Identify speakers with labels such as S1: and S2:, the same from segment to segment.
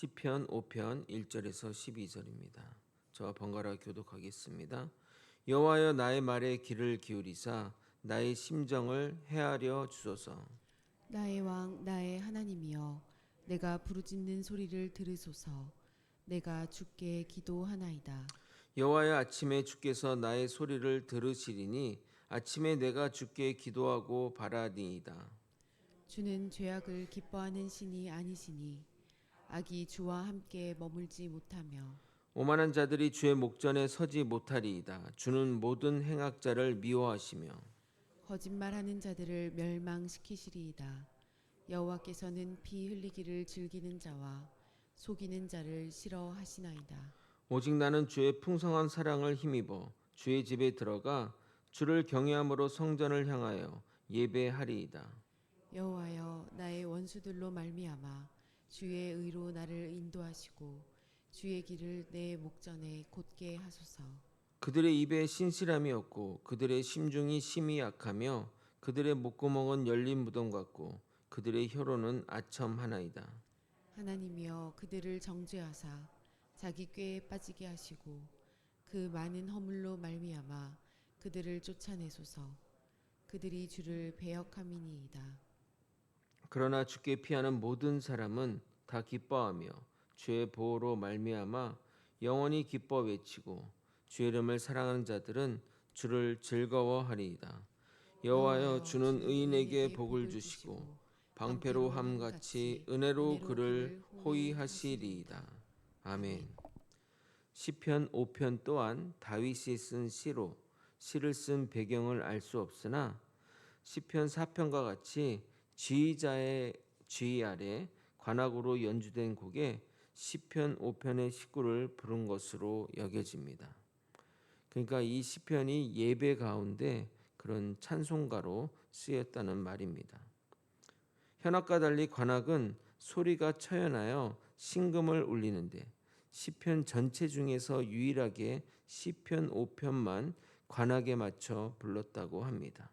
S1: 시편 5편 1절에서 12절입니다. 저와 번갈아 교독하겠습니다. 여호와여 나의 말에 귀를 기울이사 나의 심정을 헤아려 주소서.
S2: 나의 왕 나의 하나님이여 내가 부르짖는 소리를 들으소서. 내가 주께 기도하나이다.
S1: 여호와여 아침에 주께서 나의 소리를 들으시리니 아침에 내가 주께 기도하고 바라니이다.
S2: 주는 죄악을 기뻐하는 신이 아니시니 악이 주와 함께 머물지 못하며
S1: 오만한 자들이 주의 목전에 서지 못하리이다. 주는 모든 행악자를 미워하시며
S2: 거짓말하는 자들을 멸망시키시리이다. 여호와께서는 피 흘리기를 즐기는 자와 속이는 자를 싫어하시나이다.
S1: 오직 나는 주의 풍성한 사랑을 힘입어 주의 집에 들어가 주를 경외함으로 성전을 향하여 예배하리이다.
S2: 여호와여 나의 원수들로 말미암아 주의 의로 나를 인도하시고 주의 길을 내 목전에 곧게 하소서.
S1: 그들의 입에 신실함이 없고 그들의 심중이 심히 약하며 그들의 목구멍은 열린 무덤 같고 그들의 혀로는 아첨 하나이다.
S2: 하나님이여 그들을 정죄하사 자기 꾀에 빠지게 하시고 그 많은 허물로 말미암아 그들을 쫓아내소서. 그들이 주를 배역함이니이다.
S1: 그러나 주께 피하는 모든 사람은 다 기뻐하며 주의 보호로 말미암아 영원히 기뻐 외치고 주의 이름을 사랑하는 자들은 주를 즐거워하리이다. 여호와여
S2: 여호와여
S1: 주는
S2: 주는
S1: 의인에게
S2: 의인에게
S1: 복을
S2: 복을
S1: 주시고
S2: 주시고
S1: 방패로
S2: 방패로
S1: 함같이
S2: 함같이
S1: 은혜로
S2: 은혜로
S1: 그를
S2: 그를
S1: 호위하시리이다.
S2: 호위하시리이다.
S1: 아멘.
S2: 아멘.
S1: 시편 5편 또한 다윗이 쓴 시로 시를 쓴 배경을 알 수 없으나 시편 4편과 같이 지휘자의 지휘 아래 관악으로 연주된 곡에 시편 5편의 식구를 부른 것으로 여겨집니다. 그러니까 이 시편이 예배 가운데 그런 찬송가로 쓰였다는 말입니다. 현악과 달리 관악은 소리가 처연하여 신금을 울리는데 시편 전체 중에서 유일하게 시편 5편만 관악에 맞춰 불렀다고 합니다.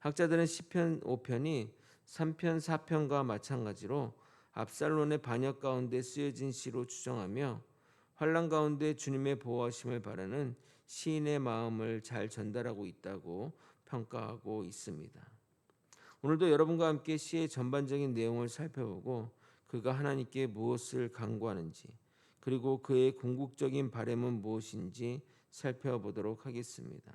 S1: 학자들은 시편 5편이 3편 4편과 마찬가지로 압살론의 반역 가운데 쓰여진 시로 추정하며 환난 가운데 주님의 보호하심을 바라는 시인의 마음을 잘 전달하고 있다고 평가하고 있습니다. 오늘도 여러분과 함께 시의 전반적인 내용을 살펴보고 그가 하나님께 무엇을 간구하는지 그리고 그의 궁극적인 바람은 무엇인지 살펴보도록 하겠습니다.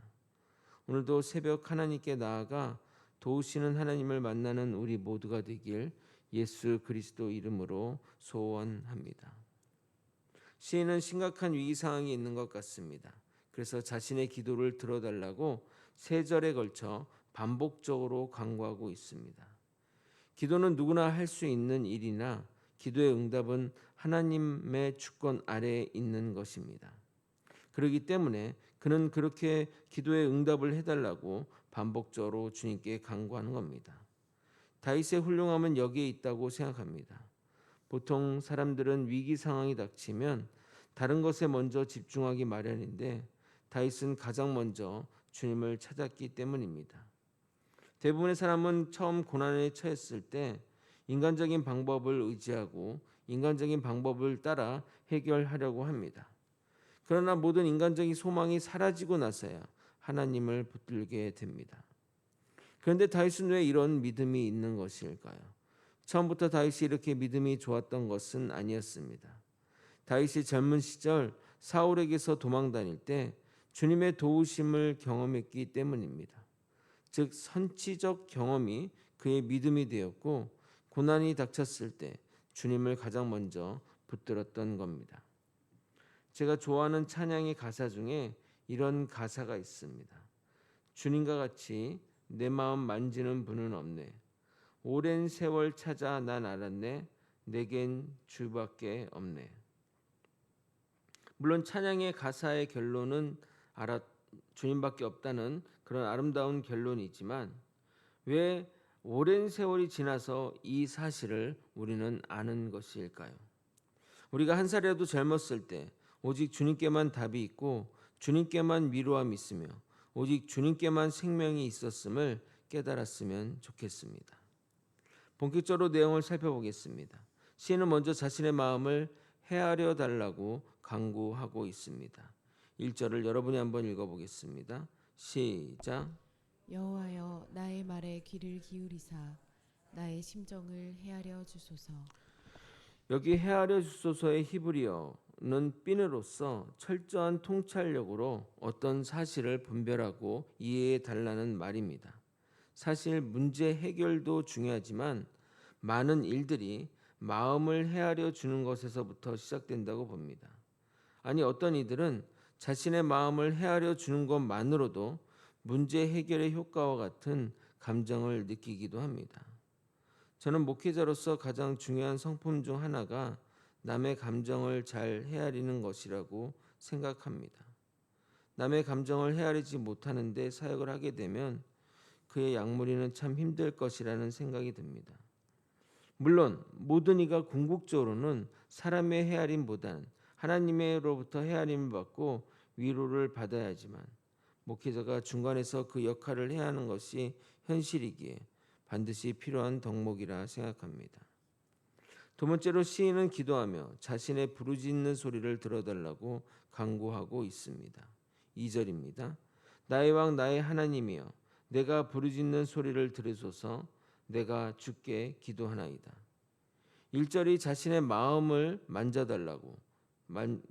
S1: 오늘도 새벽 하나님께 나아가 도우시는 하나님을 만나는 우리 모두가 되길 예수 그리스도 이름으로 소원합니다. 시인은 심각한 위기 상황이 있는 것 같습니다. 그래서 자신의 기도를 들어달라고 세 절에 걸쳐 반복적으로 간구하고 있습니다. 기도는 누구나 할 수 있는 일이나 기도의 응답은 하나님의 주권 아래에 있는 것입니다. 그렇기 때문에 그는 그렇게 기도의 응답을 해달라고 반복적으로 주님께 간구하는 겁니다. 다윗의 훌륭함은 여기에 있다고 생각합니다. 보통 사람들은 위기 상황이 닥치면 다른 것에 먼저 집중하기 마련인데 다윗은 가장 먼저 주님을 찾았기 때문입니다. 대부분의 사람은 처음 고난에 처했을 때 인간적인 방법을 의지하고 인간적인 방법을 따라 해결하려고 합니다. 그러나 모든 인간적인 소망이 사라지고 나서야 하나님을 붙들게 됩니다. 그런데 다윗은 왜 이런 믿음이 있는 것일까요? 처음부터 다윗이 이렇게 믿음이 좋았던 것은 아니었습니다. 다윗이 젊은 시절 사울에게서 도망 다닐 때 주님의 도우심을 경험했기 때문입니다. 즉 선치적 경험이 그의 믿음이 되었고 고난이 닥쳤을 때 주님을 가장 먼저 붙들었던 겁니다. 제가 좋아하는 찬양의 가사 중에 이런 가사가 있습니다. 주님과 같이 내 마음 만지는 분은 없네. 오랜 세월 찾아 난 알았네. 내겐 주밖에 없네. 물론 찬양의 가사의 결론은 주님밖에 없다는 그런 아름다운 결론이지만 왜 오랜 세월이 지나서 이 사실을 우리는 아는 것일까요? 우리가 한 살이라도 젊었을 때 오직 주님께만 답이 있고 주님께만 위로함이 있으며 오직 주님께만 생명이 있었음을 깨달았으면 좋겠습니다. 본격적으로 내용을 살펴보겠습니다. 시인은 먼저 자신의 마음을 헤아려 달라고 간구하고 있습니다. 1절을 여러분이 한번 읽어보겠습니다. 시작.
S2: 여호와여 나의 말에 귀를 기울이사 나의 심정을 헤아려 주소서.
S1: 여기 헤아려 주소서의 히브리어는 삐느로서 철저한 통찰력으로 어떤 사실을 분별하고 이해해 달라는 말입니다. 사실 문제 해결도 중요하지만 많은 일들이 마음을 헤아려 주는 것에서부터 시작된다고 봅니다. 아니 어떤 이들은 자신의 마음을 헤아려 주는 것만으로도 문제 해결의 효과와 같은 감정을 느끼기도 합니다. 저는 목회자로서 가장 중요한 성품 중 하나가 남의 감정을 잘 헤아리는 것이라고 생각합니다. 남의 감정을 헤아리지 못하는데 사역을 하게 되면 그의 약물이는 참 힘들 것이라는 생각이 듭니다. 물론 모든 이가 궁극적으로는 사람의 헤아림보단 하나님으로부터 헤아림을 받고 위로를 받아야 하지만 목회자가 중간에서 그 역할을 해야 하는 것이 현실이기에 반드시 필요한 덕목이라 생각합니다. 두 번째로 시인은 기도하며 자신의 부르짖는 소리를 들어달라고 간구하고 있습니다. 2절입니다. 나의 왕 나의 하나님이여 내가 부르짖는 소리를 들으소서. 내가 주께 기도하나이다. 1절이 자신의 마음을 만져달라고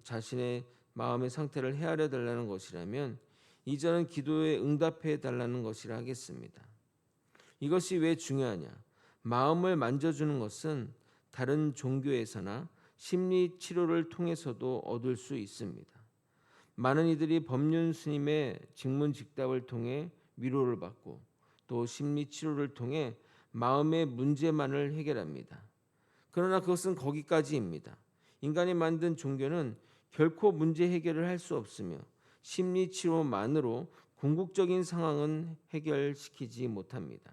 S1: 자신의 마음의 상태를 헤아려 달라는 것이라면 2절은 기도에 응답해 달라는 것이라 하겠습니다. 이것이 왜 중요하냐? 마음을 만져주는 것은 다른 종교에서나 심리 치료를 통해서도 얻을 수 있습니다. 많은 이들이 법륜 스님의 직문직답을 통해 위로를 받고 또 심리 치료를 통해 마음의 문제만을 해결합니다. 그러나 그것은 거기까지입니다. 인간이 만든 종교는 결코 문제 해결을 할 수 없으며 심리 치료만으로 궁극적인 상황은 해결시키지 못합니다.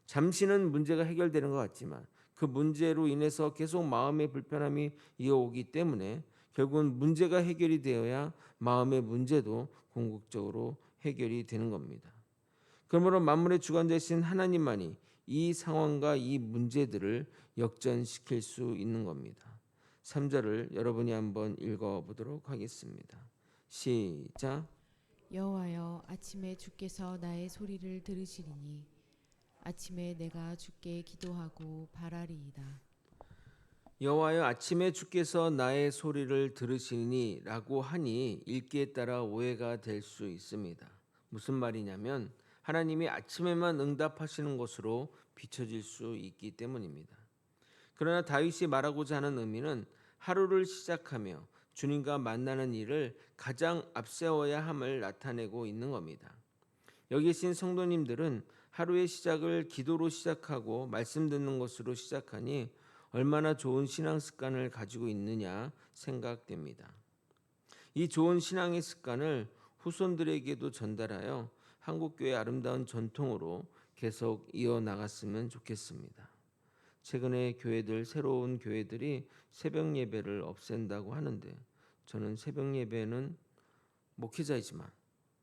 S1: 잠시는 문제가 해결되는 것 같지만 그 문제로 인해서 계속 마음의 불편함이 이어오기 때문에 결국은 문제가 해결이 되어야 마음의 문제도 궁극적으로 해결이 되는 겁니다. 그러므로 만물의 주관자이신 하나님만이 이 상황과 이 문제들을 역전시킬 수 있는 겁니다. 3절을 여러분이 한번 읽어보도록 하겠습니다. 시작.
S2: 여호와여 아침에 주께서 나의 소리를 들으시리니 아침에 내가 주께 기도하고 바라리이다.
S1: 여호와여 아침에 주께서 나의 소리를 들으시니 라고 하니 읽기에 따라 오해가 될 수 있습니다. 무슨 말이냐면 하나님이 아침에만 응답하시는 것으로 비춰질 수 있기 때문입니다. 그러나 다윗이 말하고자 하는 의미는 하루를 시작하며 주님과 만나는 일을 가장 앞세워야 함을 나타내고 있는 겁니다. 여기 계신 성도님들은 하루의 시작을 기도로 시작하고 말씀 듣는 것으로 시작하니 얼마나 좋은 신앙 습관을 가지고 있느냐 생각됩니다. 이 좋은 신앙의 습관을 후손들에게도 전달하여 한국교회의 아름다운 전통으로 계속 이어나갔으면 좋겠습니다. 최근에 새로운 교회들이 새벽 예배를 없앤다고 하는데 저는 새벽 예배는 목회자이지만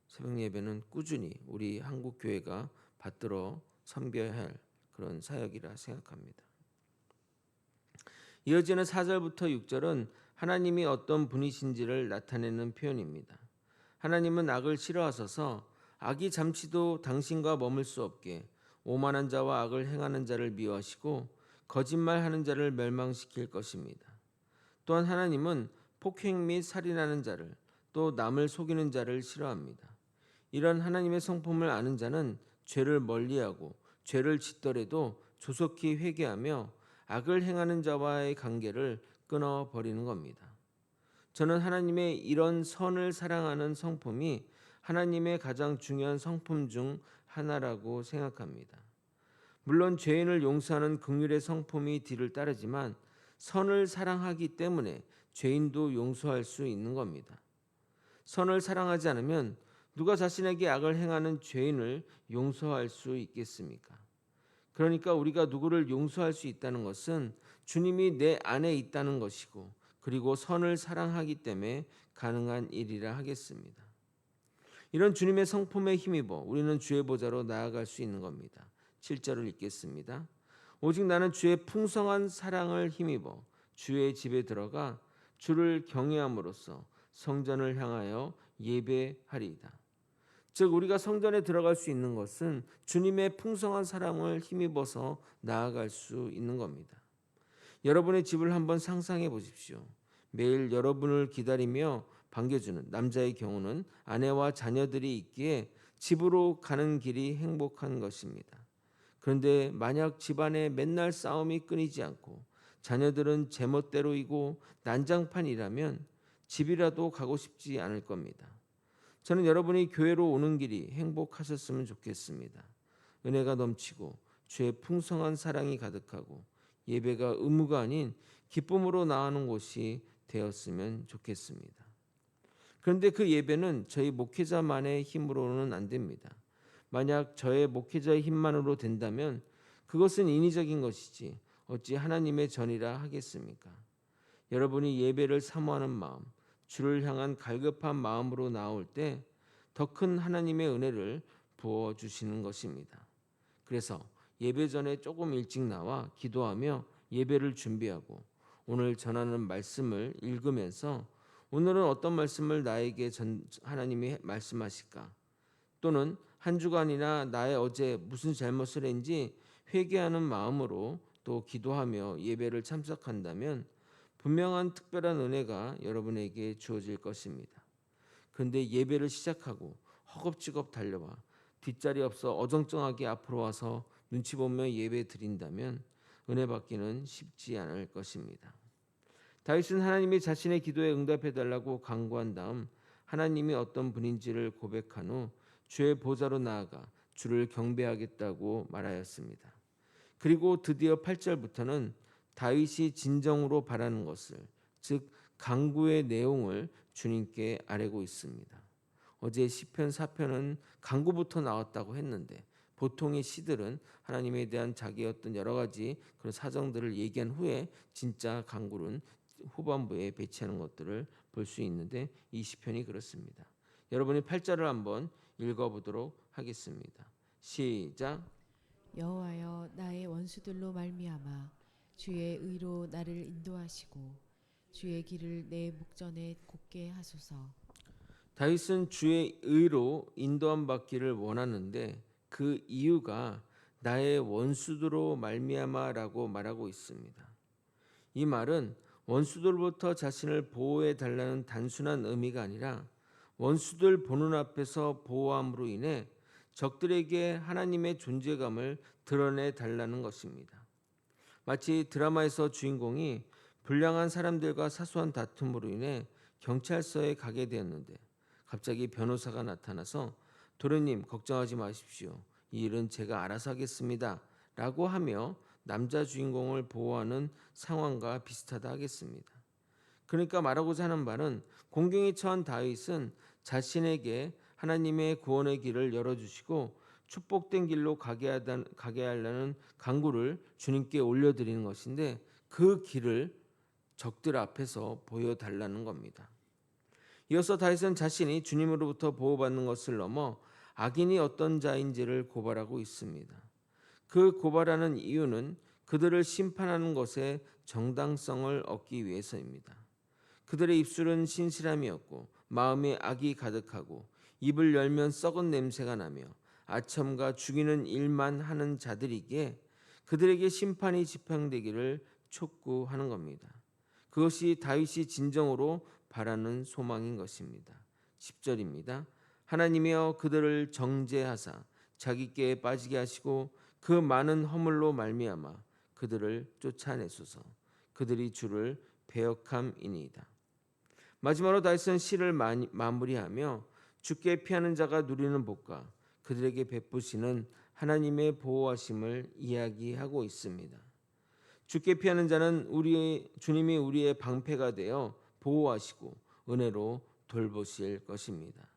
S1: 새벽 예배는 꾸준히 우리 한국교회가 받들어 섬겨야 할 그런 사역이라 생각합니다. 이어지는 4절부터 6절은 하나님이 어떤 분이신지를 나타내는 표현입니다. 하나님은 악을 싫어하셔서 악이 잠시도 당신과 머물 수 없게 오만한 자와 악을 행하는 자를 미워하시고 거짓말하는 자를 멸망시킬 것입니다. 또한 하나님은 폭행 및 살인하는 자를 또 남을 속이는 자를 싫어합니다. 이런 하나님의 성품을 아는 자는 죄를 멀리하고 죄를 짓더라도 조속히 회개하며 악을 행하는 자와의 관계를 끊어버리는 겁니다. 저는 하나님의 이런 선을 사랑하는 성품이 하나님의 가장 중요한 성품 중 하나라고 생각합니다. 물론 죄인을 용서하는 긍휼의 성품이 뒤를 따르지만 선을 사랑하기 때문에 죄인도 용서할 수 있는 겁니다. 선을 사랑하지 않으면 누가 자신에게 악을 행하는 죄인을 용서할 수 있겠습니까? 그러니까 우리가 누구를 용서할 수 있다는 것은 주님이 내 안에 있다는 것이고 그리고 선을 사랑하기 때문에 가능한 일이라 하겠습니다. 이런 주님의 성품에 힘입어 우리는 주의 보좌로 나아갈 수 있는 겁니다. 7절을 읽겠습니다. 오직 나는 주의 풍성한 사랑을 힘입어 주의 집에 들어가 주를 경외함으로써 성전을 향하여 예배하리이다. 즉 우리가 성전에 들어갈 수 있는 것은 주님의 풍성한 사랑을 힘입어서 나아갈 수 있는 겁니다. 여러분의 집을 한번 상상해 보십시오. 매일 여러분을 기다리며 반겨주는 남자의 경우는 아내와 자녀들이 있기에 집으로 가는 길이 행복한 것입니다. 그런데 만약 집안에 맨날 싸움이 끊이지 않고 자녀들은 제멋대로이고 난장판이라면 집이라도 가고 싶지 않을 겁니다. 저는 여러분이 교회로 오는 길이 행복하셨으면 좋겠습니다. 은혜가 넘치고 주의 풍성한 사랑이 가득하고 예배가 의무가 아닌 기쁨으로 나아가는 곳이 되었으면 좋겠습니다. 그런데 그 예배는 저희 목회자만의 힘으로는 안 됩니다. 만약 저의 목회자의 힘만으로 된다면 그것은 인위적인 것이지 어찌 하나님의 전이라 하겠습니까? 여러분이 예배를 사모하는 마음, 주를 향한 갈급한 마음으로 나올 때 더 큰 하나님의 은혜를 부어 주시는 것입니다. 그래서 예배 전에 조금 일찍 나와 기도하며 예배를 준비하고 오늘 전하는 말씀을 읽으면서 오늘은 어떤 말씀을 나에게 하나님이 말씀하실까? 또는 한 주간이나 나의 어제 무슨 잘못을 했는지 회개하는 마음으로 또 기도하며 예배를 참석한다면 분명한 특별한 은혜가 여러분에게 주어질 것입니다. 그런데 예배를 시작하고 허겁지겁 달려와 뒷자리 없어 어정쩡하게 앞으로 와서 눈치 보며 예배 드린다면 은혜 받기는 쉽지 않을 것입니다. 다윗은 하나님이 자신의 기도에 응답해 달라고 간구한 다음 하나님이 어떤 분인지를 고백한 후 주의 보좌로 나아가 주를 경배하겠다고 말하였습니다. 그리고 드디어 8절부터는 다윗이 진정으로 바라는 것을, 즉 간구의 내용을 주님께 아뢰고 있습니다. 어제 시편 4편은 간구부터 나왔다고 했는데 보통의 시들은 하나님에 대한 자기의 어떤 여러 가지 그런 사정들을 얘기한 후에 진짜 간구는 후반부에 배치하는 것들을 볼 수 있는데 이 시편이 그렇습니다. 여러분이 8절을 한번 읽어보도록 하겠습니다. 시작.
S2: 여호와여 나의 원수들로 말미암아 주의 의로 나를 인도하시고 주의 길을 내 목전에 곱게 하소서.
S1: 다윗은 주의 의로 인도함 받기를 원하는데 그 이유가 나의 원수들로 말미암아라고 말하고 있습니다. 이 말은 원수들로부터 자신을 보호해 달라는 단순한 의미가 아니라 원수들 보는 앞에서 보호함으로 인해 적들에게 하나님의 존재감을 드러내 달라는 것입니다. 마치 드라마에서 주인공이 불량한 사람들과 사소한 다툼으로 인해 경찰서에 가게 되었는데 갑자기 변호사가 나타나서 도련님 걱정하지 마십시오. 이 일은 제가 알아서 하겠습니다. 라고 하며 남자 주인공을 보호하는 상황과 비슷하다 하겠습니다. 그러니까 말하고자 하는 바는 공경에 처한 다윗은 자신에게 하나님의 구원의 길을 열어주시고 축복된 길로 가게 하려는 간구를 주님께 올려드리는 것인데 그 길을 적들 앞에서 보여달라는 겁니다. 이어서 다윗은 자신이 주님으로부터 보호받는 것을 넘어 악인이 어떤 자인지를 고발하고 있습니다. 그 고발하는 이유는 그들을 심판하는 것에 정당성을 얻기 위해서입니다. 그들의 입술은 신실함이었고 마음에 악이 가득하고 입을 열면 썩은 냄새가 나며 아첨과 죽이는 일만 하는 자들이기에 그들에게 심판이 집행되기를 촉구하는 겁니다. 그것이 다윗이 진정으로 바라는 소망인 것입니다. 10절입니다. 하나님이여 그들을 정죄하사 자기께 빠지게 하시고 그 많은 허물로 말미암아 그들을 쫓아내소서. 그들이 주를 배역함이니이다. 마지막으로 다윗은 시를 마무리하며 주께 피하는 자가 누리는 복과 그들에게 베푸시는 하나님의 보호하심을 이야기하고 있습니다. 주께 피하는 자는 주님이 우리의 방패가 되어 보호하시고 은혜로 돌보실 것입니다.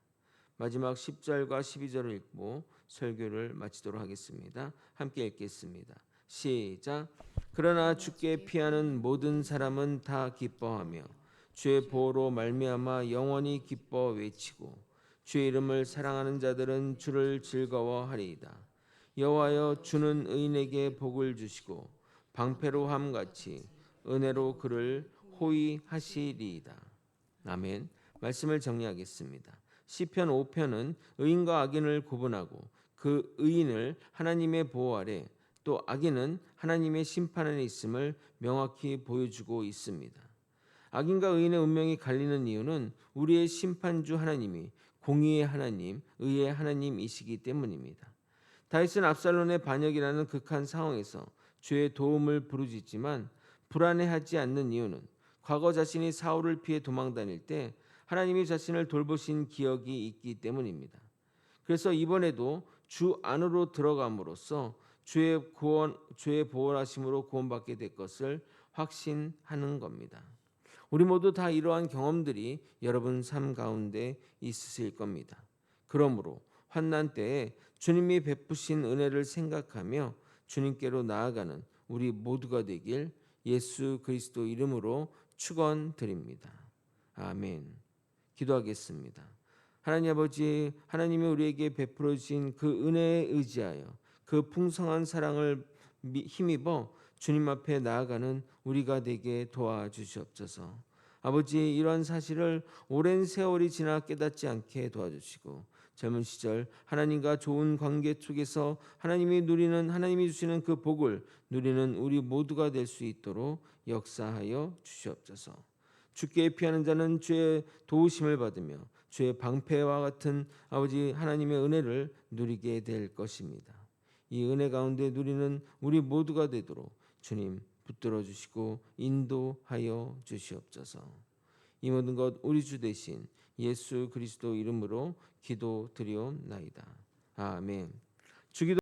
S1: 마지막 10절과 12절을 읽고 설교를 마치도록 하겠습니다. 함께 읽겠습니다. 시작. 그러나 주께 피하는 모든 사람은 다 기뻐하며 주의 보호로 말미암아 영원히 기뻐 외치고 주의 이름을 사랑하는 자들은 주를 즐거워하리이다. 여호와여 주는 의인에게 복을 주시고 방패로 함같이 은혜로 그를 호위하시리이다. 아멘. 말씀을 정리하겠습니다. 시편 5편은 의인과 악인을 구분하고 그 의인을 하나님의 보호 아래 또 악인은 하나님의 심판 안에 있음을 명확히 보여주고 있습니다. 악인과 의인의 운명이 갈리는 이유는 우리의 심판주 하나님이 공의의 하나님, 의의 하나님이시기 때문입니다. 다윗은 압살롬의 반역이라는 극한 상황에서 주의 도움을 부르짖지만 불안해하지 않는 이유는 과거 자신이 사울을 피해 도망다닐 때 하나님이 자신을 돌보신 기억이 있기 때문입니다. 그래서 이번에도 주 안으로 들어감으로써 주의 보호하심으로 구원받게 될 것을 확신하는 겁니다. 우리 모두 다 이러한 경험들이 여러분 삶 가운데 있으실 겁니다. 그러므로 환난 때에 주님이 베푸신 은혜를 생각하며 주님께로 나아가는 우리 모두가 되길 예수 그리스도 이름으로 축원드립니다. 아멘. 기도하겠습니다. 하나님 아버지, 하나님이 우리에게 베풀어 주신 그 은혜에 의지하여 그 풍성한 사랑을 힘입어 주님 앞에 나아가는 우리가 되게 도와주시옵소서. 아버지, 이러한 사실을 오랜 세월이 지나 깨닫지 않게 도와주시고 젊은 시절 하나님과 좋은 관계 속에서 하나님이 주시는 그 복을 누리는 우리 모두가 될 수 있도록 역사하여 주시옵소서. 주께 피하는 자는 주의 도우심을 받으며 주의 방패와 같은 아버지 하나님의 은혜를 누리게 될 것입니다. 이 은혜 가운데 누리는 우리 모두가 되도록 주님 붙들어 주시고 인도하여 주시옵소서. 이 모든 것 우리 주 되신 예수 그리스도 이름으로 기도드리옵나이다. 아멘. 주기도